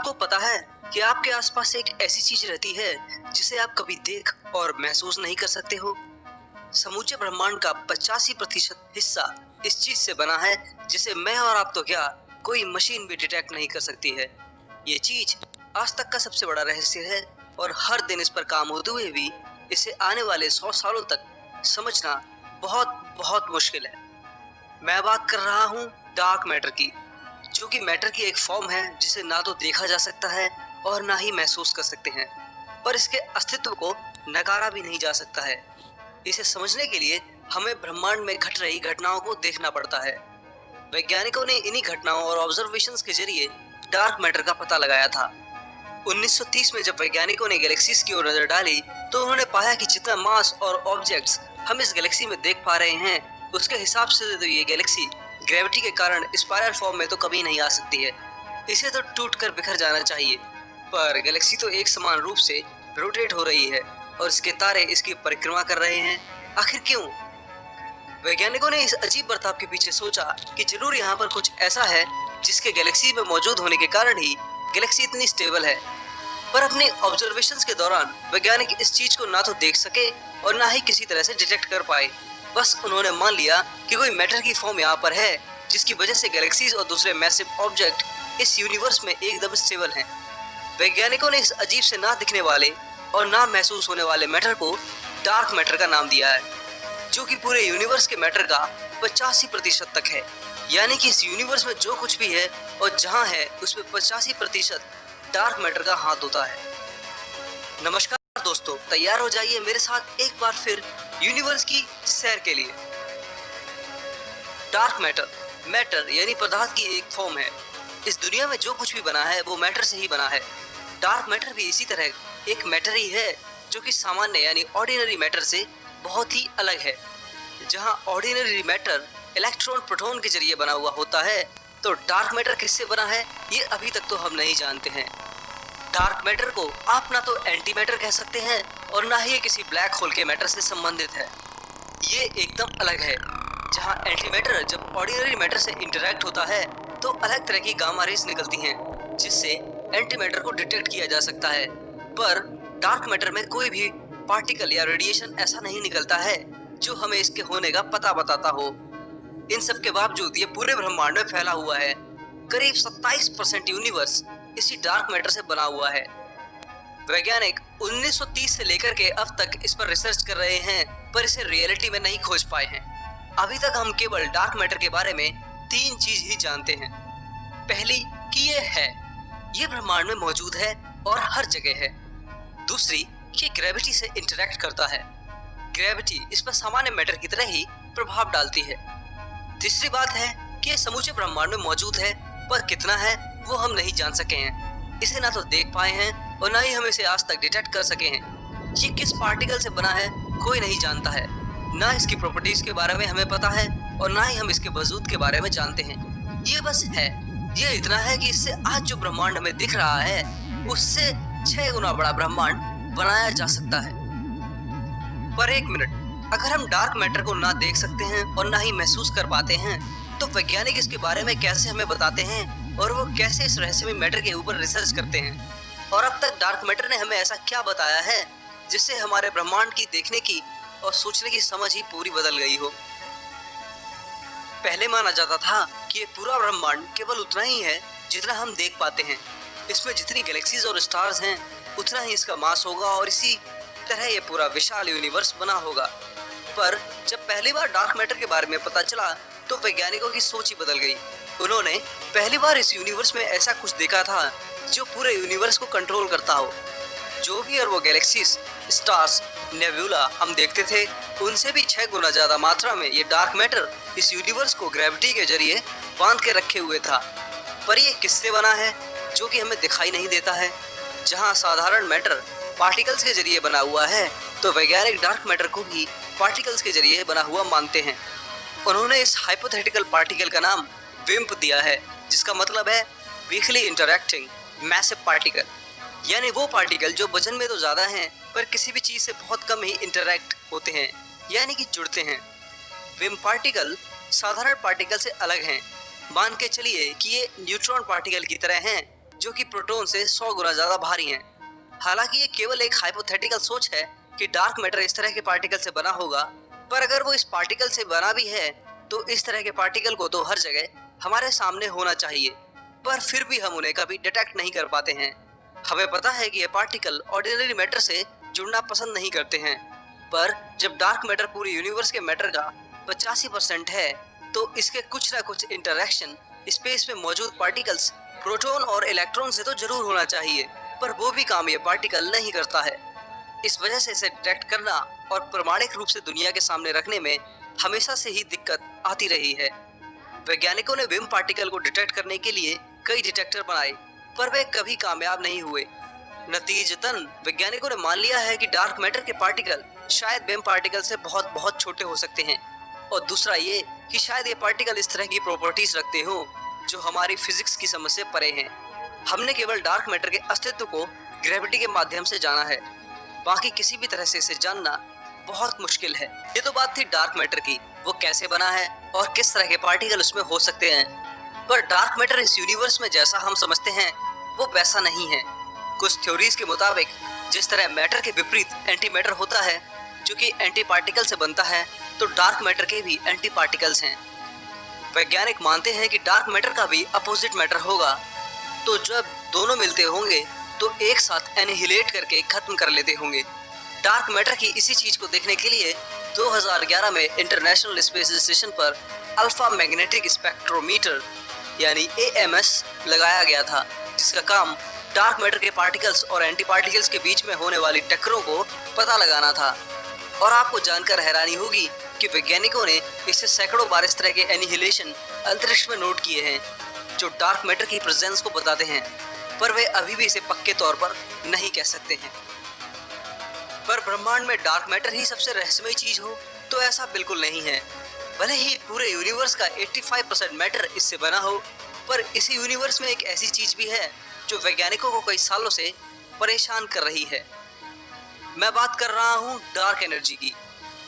आपको पता है कि आपके आसपास एक ऐसी चीज रहती है जिसे आप कभी देख और महसूस नहीं कर सकते हो। समूचे ब्रह्मांड का 85% हिस्सा इस चीज से बना है जिसे मैं और आप तो क्या कोई मशीन भी डिटेक्ट नहीं कर सकती है। ये चीज आज तक का सबसे बड़ा रहस्य है और हर दिन इस पर काम होते हुए भी इसे आने वाले 100 सालों तक समझना बहुत बहुत मुश्किल है। मैं बात कर रहा हूँ डार्क मैटर की, जो कि मैटर की एक फॉर्म है जिसे ना तो देखा जा सकता है और ना ही महसूस कर सकते हैं, पर इसके अस्तित्व को नकारा भी नहीं जा सकता है। इसे समझने के लिए हमें ब्रह्मांड में घट रही घटनाओं को देखना पड़ता है। वैज्ञानिकों ने इन्हीं घटनाओं और ऑब्जर्वेशंस के जरिए डार्क मैटर का पता लगाया था। 1930 में जब वैज्ञानिकों ने गैलेक्सीज की ओर नजर डाली तो उन्होंने पाया कि जितना मास और ऑब्जेक्ट्स हम इस गैलेक्सी में देख पा रहे हैं उसके हिसाब से तो ये गैलेक्सी ग्रेविटी के कारण स्पाइरल फॉर्म में तो कभी नहीं आ सकती है। इसे तो टूटकर बिखर जाना चाहिए, पर गैलेक्सी तो एक समान रूप से रोटेट हो रही है और इसके तारे इसकी परिक्रमा कर रहे हैं। आखिर क्यों? वैज्ञानिकों ने इस अजीब बर्ताव के पीछे सोचा कि जरूर यहाँ पर कुछ ऐसा है जिसके गैलेक्सी में मौजूद होने के कारण ही गैलेक्सी इतनी स्टेबल है। पर अपने ऑब्जर्वेशंस के दौरान वैज्ञानिक इस चीज को ना तो देख सके और ना ही किसी तरह से डिटेक्ट कर पाए। बस उन्होंने मान लिया कि कोई मैटर की फॉर्म यहाँ पर है जिसकी वजह से गैलेक्सीज और दूसरे मैसिव ऑब्जेक्ट इस यूनिवर्स में एकदम स्टेबल हैं। वैज्ञानिकों ने इस अजीब से ना दिखने वाले और ना महसूस होने वाले मैटर को डार्क मैटर का नाम दिया है, जो कि पूरे यूनिवर्स के मैटर का 85% तक है। यानी कि इस यूनिवर्स में जो कुछ भी है और जहाँ है उसमें 85% डार्क मैटर का हाथ होता है। नमस्कार दोस्तों, तैयार हो जाइए मेरे साथ एक बार फिर यूनिवर्स की सैर के लिए। डार्क मैटर यानी पदार्थ की एक फॉर्म है। इस दुनिया में जो कुछ भी बना है वो मैटर से ही बना है। डार्क मैटर भी इसी तरह एक मैटर ही है जो कि सामान्य यानी ऑर्डिनरी मैटर से बहुत ही अलग है। जहां ऑर्डिनरी मैटर इलेक्ट्रॉन प्रोटॉन के जरिए बना हुआ होता है, तो डार्क मैटर किससे बना है ये अभी तक तो हम नहीं जानते हैं। डार्क मैटर को आप ना तो एंटी मैटर कह सकते हैं और ना ही ये किसी ब्लैक होल के मैटर से संबंधित है। ये एकदम अलग है। जहां एंटी मैटर जब ऑर्डिनरी मैटर से इंटरैक्ट होता है तो अलग तरह की गामा रेज निकलती हैं जिससे एंटी मैटर को डिटेक्ट किया जा सकता है, पर डार्क मैटर में कोई भी पार्टिकल या रेडिएशन ऐसा नहीं निकलता है जो हमें इसके होने का पता बताता हो। इन सब के बावजूद ये पूरे ब्रह्मांड में फैला हुआ है। करीब 27% यूनिवर्स इसी डार्क मैटर से बना हुआ है। वैज्ञानिक 1930 से लेकर के अब तक इस पर रिसर्च कर रहे हैं, पर इसे रियलिटी में नहीं खोज पाए हैं। अभी तक हम केवल डार्क मैटर के बारे में 3 चीज ही जानते हैं। पहली कि ये ब्रह्मांड में मौजूद है और हर जगह है। दूसरी कि ग्रेविटी से इंटरैक्ट करता है। ग्रेविटी इस पर सामान्य मैटर की तरह ही प्रभाव डालती है। तीसरी बात है कि ये समूचे ब्रह्मांड में मौजूद है, पर कितना है वो हम नहीं जान सके हैं। इसे ना तो देख पाए हैं और ना ही हम इसे आज तक डिटेक्ट कर सके हैं। ये किस पार्टिकल से बना है कोई नहीं जानता है। ना इसकी प्रॉपर्टीज के बारे में हमें पता है और ना ही हम इसके वजूद के बारे में जानते हैं। ये बस है। ये इतना है कि इससे आज जो ब्रह्मांड हमें दिख रहा है उससे 6 गुना बड़ा ब्रह्मांड बनाया जा सकता है। पर एक मिनट, अगर हम डार्क मैटर को ना देख सकते हैं और ना ही महसूस कर पाते हैं तो वैज्ञानिक इसके बारे में कैसे हमें बताते हैं और वो कैसे इस रहस्यमय मैटर के ऊपर रिसर्च करते हैं? और अब तक डार्क मैटर ने हमें ऐसा क्या बताया है जिससे हमारे ब्रह्मांड की देखने की और सोचने की समझ ही पूरी बदल गई हो? पहले माना जाता था कि ये पूरा ब्रह्मांड केवल उतना ही है जितना हम देख पाते हैं। इसमें जितनी गैलेक्सीज और स्टार्स हैं उतना ही इसका मास होगा और इसी तरह ये पूरा विशाल यूनिवर्स बना होगा। पर जब पहली बार डार्क मैटर के बारे में पता चला तो वैज्ञानिकों की सोच ही बदल गई। उन्होंने पहली बार इस यूनिवर्स में ऐसा कुछ देखा था जो पूरे यूनिवर्स को कंट्रोल करता हो। जो भी और वो गैलेक्सीज, स्टार्स, नेबुला हम देखते थे उनसे भी 6 गुना ज्यादा मात्रा में ये डार्क मैटर इस यूनिवर्स को ग्रेविटी के जरिए बांध के रखे हुए था। पर ये किससे बना है जो कि हमें दिखाई नहीं देता है? जहाँ साधारण मैटर पार्टिकल्स के जरिए बना हुआ है तो वैज्ञानिक डार्क मैटर को भी पार्टिकल्स के जरिए बना हुआ मानते हैं। उन्होंने इस हाइपोथेटिकल पार्टिकल का नाम विम्प दिया है, जिसका मतलब है वीकली इंटरैक्टिंग मैसिव पार्टिकल। यानी वो पार्टिकल जो वजन में तो ज़्यादा हैं पर किसी भी चीज़ से बहुत कम ही इंटरैक्ट होते हैं, यानी कि जुड़ते हैं। विम्प पार्टिकल साधारण पार्टिकल से अलग हैं। मान के चलिए कि ये न्यूट्रॉन पार्टिकल की तरह हैं, जो कि प्रोटॉन से 100 गुना ज्यादा भारी हैं। हालांकि ये केवल एक हाइपोथेटिकल सोच है कि डार्क मैटर इस तरह के पार्टिकल से बना होगा, पर अगर वो इस पार्टिकल से बना भी है तो इस तरह के पार्टिकल को तो हर जगह हमारे सामने होना चाहिए, पर फिर भी हम उन्हें कभी डिटेक्ट नहीं कर पाते हैं। हमें पता है कि ये पार्टिकल ऑर्डिनरी मैटर से जुड़ना पसंद नहीं करते हैं, पर जब डार्क मैटर पूरे यूनिवर्स के मैटर का 85% है तो इसके कुछ ना कुछ इंटरैक्शन स्पेस में मौजूद पार्टिकल्स प्रोटॉन और इलेक्ट्रॉन से तो जरूर होना चाहिए, पर वो भी काम ये पार्टिकल नहीं करता है। इस वजह से इसे डिटेक्ट करना और प्रमाणिक रूप से दुनिया के सामने रखने में हमेशा से ही दिक्कत आती रही है। वैज्ञानिकों ने विम पार्टिकल को डिटेक्ट करने के लिए कई डिटेक्टर बनाए, पर वे कभी कामयाब नहीं हुए। नतीजतन वैज्ञानिकों ने मान लिया है कि डार्क मैटर के पार्टिकल शायद विम पार्टिकल से बहुत बहुत छोटे हो सकते हैं, और दूसरा ये कि शायद ये पार्टिकल इस तरह की प्रॉपर्टीज रखते हो जो हमारी फिजिक्स की समझ से परे हैं। हमने केवल डार्क मैटर के अस्तित्व को ग्रेविटी के माध्यम से जाना है, बाकी किसी भी तरह से इसे जानना बहुत मुश्किल है। ये तो बात थी डार्क मैटर की, वो कैसे बना है और किस तरह के पार्टिकल उसमें हो सकते हैं। पर डार्क मैटर इस यूनिवर्स में जैसा हम समझते हैं वो वैसा नहीं है। कुछ थ्योरीज के मुताबिक जिस तरह मैटर के विपरीत एंटी मैटर होता है जो कि एंटी पार्टिकल से बनता है, तो डार्क मैटर के भी एंटी पार्टिकल्स हैं। वैज्ञानिक मानते हैं कि डार्क मैटर का भी अपोजिट मैटर होगा, तो जब दोनों मिलते होंगे तो एक साथ एनिहिलेट करके खत्म कर लेते होंगे। डार्क मैटर की इसी चीज को देखने के लिए 2011 में इंटरनेशनल स्पेस स्टेशन पर अल्फा मैग्नेटिक स्पेक्ट्रोमीटर यानी AMS लगाया गया था, जिसका काम डार्क मैटर के पार्टिकल्स और एंटी पार्टिकल्स के बीच में होने वाली टक्करों को पता लगाना था। और आपको जानकर हैरानी होगी कि वैज्ञानिकों ने इससे सैकड़ों बार इस तरह के एनिहिलेशन अंतरिक्ष में नोट किए हैं जो डार्क मैटर की प्रेजेंस को बताते हैं, पर वे अभी भी इसे पक्के तौर पर नहीं कह सकते हैं। पर ब्रह्मांड में डार्क मैटर ही सबसे रहस्यमयी चीज हो तो ऐसा बिल्कुल नहीं है। भले ही पूरे यूनिवर्स का 85% मैटर इससे बना हो, पर इसी यूनिवर्स में एक ऐसी चीज भी है जो वैज्ञानिकों को कई सालों से परेशान कर रही है। मैं बात कर रहा हूँ डार्क एनर्जी की,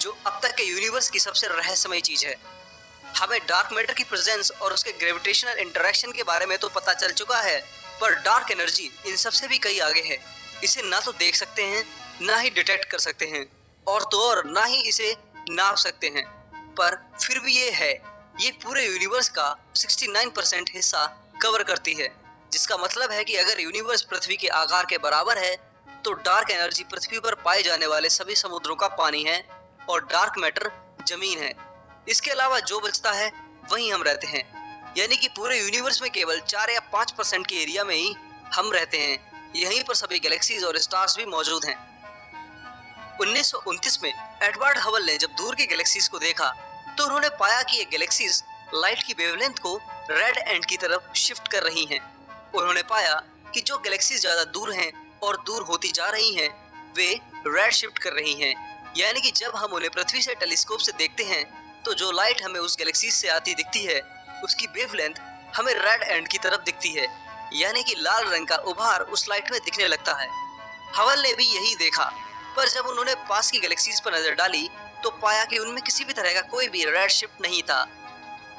जो अब तक के यूनिवर्स की सबसे रहस्यमयी चीज है। हमें डार्क मैटर की प्रेजेंस और उसके ग्रेविटेशनल इंटरेक्शन के बारे में तो पता चल चुका है, पर डार्क एनर्जी इन सबसे भी कई आगे है। इसे ना तो देख सकते हैं, ना ही डिटेक्ट कर सकते हैं, और तो और ना ही इसे नाप सकते हैं, पर फिर भी ये पूरे यूनिवर्स का 69% हिस्सा कवर करती है। जिसका मतलब है कि अगर यूनिवर्स पृथ्वी के आकार के बराबर है तो डार्क एनर्जी पृथ्वी पर पाए जाने वाले सभी समुद्रों का पानी है और डार्क मैटर जमीन है। इसके अलावा जो बचता है वहीं हम रहते हैं, यानी कि पूरे यूनिवर्स में केवल 4 या 5% के एरिया में ही हम रहते हैं। यहीं पर सभी गैलेक्सीज और स्टार्स भी मौजूद हैं। 1929 में एडवर्ड हबल ने जब दूर की गैलेक्सीज को देखा तो उन्होंने पाया कि ये गैलेक्सीज लाइट की वेवलेंथ को रेड एंड की तरफ शिफ्ट कर रही हैं। उन्होंने पाया कि जो गैलेक्सीज ज्यादा दूर हैं और दूर होती जा रही हैं, वे रेड शिफ्ट कर रही हैं। यानी कि जब हम उन्हें पृथ्वी से टेलीस्कोप से देखते हैं तो जो लाइट हमें उस गैलेक्सीज से आती दिखती है उसकी वेवलेंथ हमें रेड एंड की तरफ दिखती है, यानी कि लाल रंग का उभार उस लाइट में दिखने लगता है। हबल ने भी यही देखा, पर जब उन्होंने पास की गैलेक्सीज पर नजर डाली तो पाया कि उनमें किसी भी तरह का कोई भी रेड शिफ्ट नहीं था।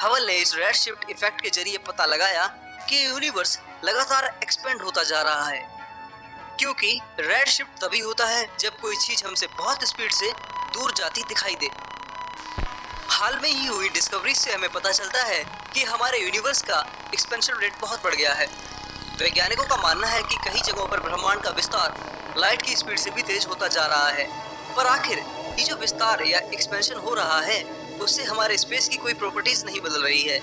हबल ने इस रेड शिफ्ट इफेक्ट के जरिए पता लगाया कि यूनिवर्स लगातार एक्सपेंड होता जा रहा है, क्योंकि रेड शिफ्ट तभी होता है जब कोई चीज हमसे बहुत स्पीड से दूर जाती दिखाई दे। हाल में ही हुई डिस्कवरी से हमें पता चलता है कि हमारे यूनिवर्स का एक्सपेंशन रेट बहुत बढ़ गया है। वैज्ञानिकों का मानना है कि कई जगहों पर ब्रह्मांड का विस्तार लाइट की स्पीड से भी तेज होता जा रहा है। पर आखिर ये जो विस्तार या एक्सपेंशन हो रहा है उससे हमारे स्पेस की कोई प्रॉपर्टीज नहीं बदल रही है,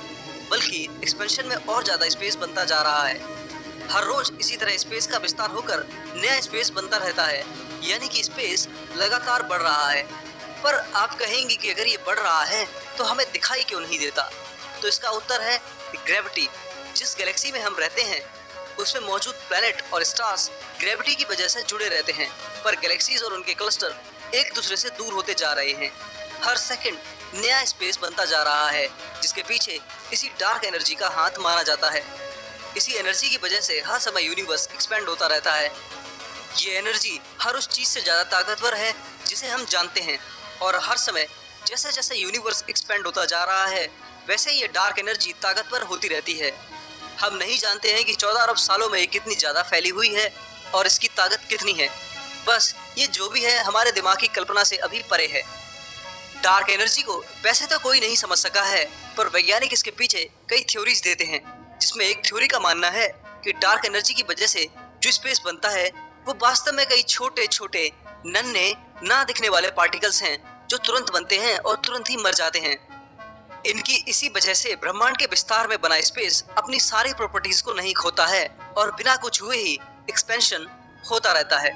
बल्कि एक्सपेंशन में और ज्यादा स्पेस बनता जा रहा है। हर रोज इसी तरह स्पेस का विस्तार होकर नया स्पेस बनता रहता है, यानी कि स्पेस लगातार बढ़ रहा है। पर आप कहेंगे कि अगर ये बढ़ रहा है तो हमें दिखाई क्यों नहीं देता? तो इसका उत्तर है ग्रेविटी। जिस गैलेक्सी में हम रहते हैं उसमें मौजूद प्लैनेट और स्टार्स ग्रेविटी की वजह से जुड़े रहते हैं, पर गैलेक्सीज और उनके क्लस्टर एक दूसरे से दूर होते जा रहे हैं। हर सेकंड नया स्पेस बनता जा रहा है, जिसके पीछे इसी डार्क एनर्जी का हाथ माना जाता है। इसी एनर्जी की वजह से हर समय यूनिवर्स एक्सपेंड होता रहता है। ये एनर्जी हर उस चीज से ज्यादा ताकतवर है जिसे हम जानते हैं, और हर समय जैसे जैसे यूनिवर्स एक्सपेंड होता जा रहा है वैसे ये डार्क एनर्जी ताकतवर होती रहती है। हम नहीं जानते हैं कि 14 अरब सालों में ये कितनी ज़्यादा फैली हुई है और इसकी ताकत कितनी है। बस ये जो भी है हमारे दिमाग की कल्पना से अभी परे है। डार्क एनर्जी को वैसे तो कोई नहीं समझ सका है, पर वैज्ञानिक इसके पीछे कई थ्योरीज देते हैं, जिसमें एक थ्योरी का मानना है कि डार्क एनर्जी की वजह से जो स्पेस बनता है वो वास्तव में कई छोटे छोटे नन्हे ना दिखने वाले पार्टिकल्स हैं जो तुरंत बनते हैं और तुरंत ही मर जाते हैं। इनकी इसी वजह से ब्रह्मांड के विस्तार में बना स्पेस अपनी सारी प्रॉपर्टीज को नहीं खोता है और बिना कुछ हुए ही एक्सपेंशन होता रहता है।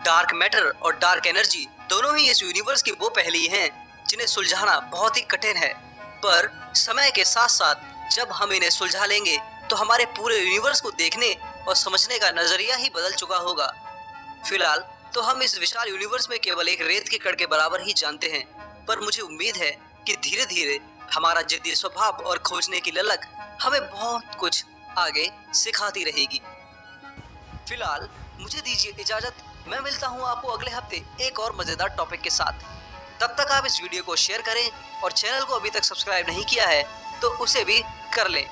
डार्क मैटर और डार्क एनर्जी दोनों ही इस यूनिवर्स की वो पहेली हैं जिन्हें सुलझाना बहुत ही कठिन है, पर समय के साथ साथ जब हम इन्हें सुलझा लेंगे तो हमारे पूरे यूनिवर्स को देखने और समझने का नजरिया ही बदल चुका होगा। फिलहाल तो हम इस विशाल यूनिवर्स में केवल एक रेत के कण के बराबर ही जानते हैं, पर मुझे उम्मीद है कि धीरे धीरे हमारा जिद्दी स्वभाव और खोजने की ललक हमें बहुत कुछ आगे सिखाती रहेगी। फिलहाल मुझे दीजिए इजाजत, मैं मिलता हूँ आपको अगले हफ्ते एक और मजेदार टॉपिक के साथ। तब तक आप इस वीडियो को शेयर करें और चैनल को अभी तक सब्सक्राइब नहीं किया है तो उसे भी कर लें।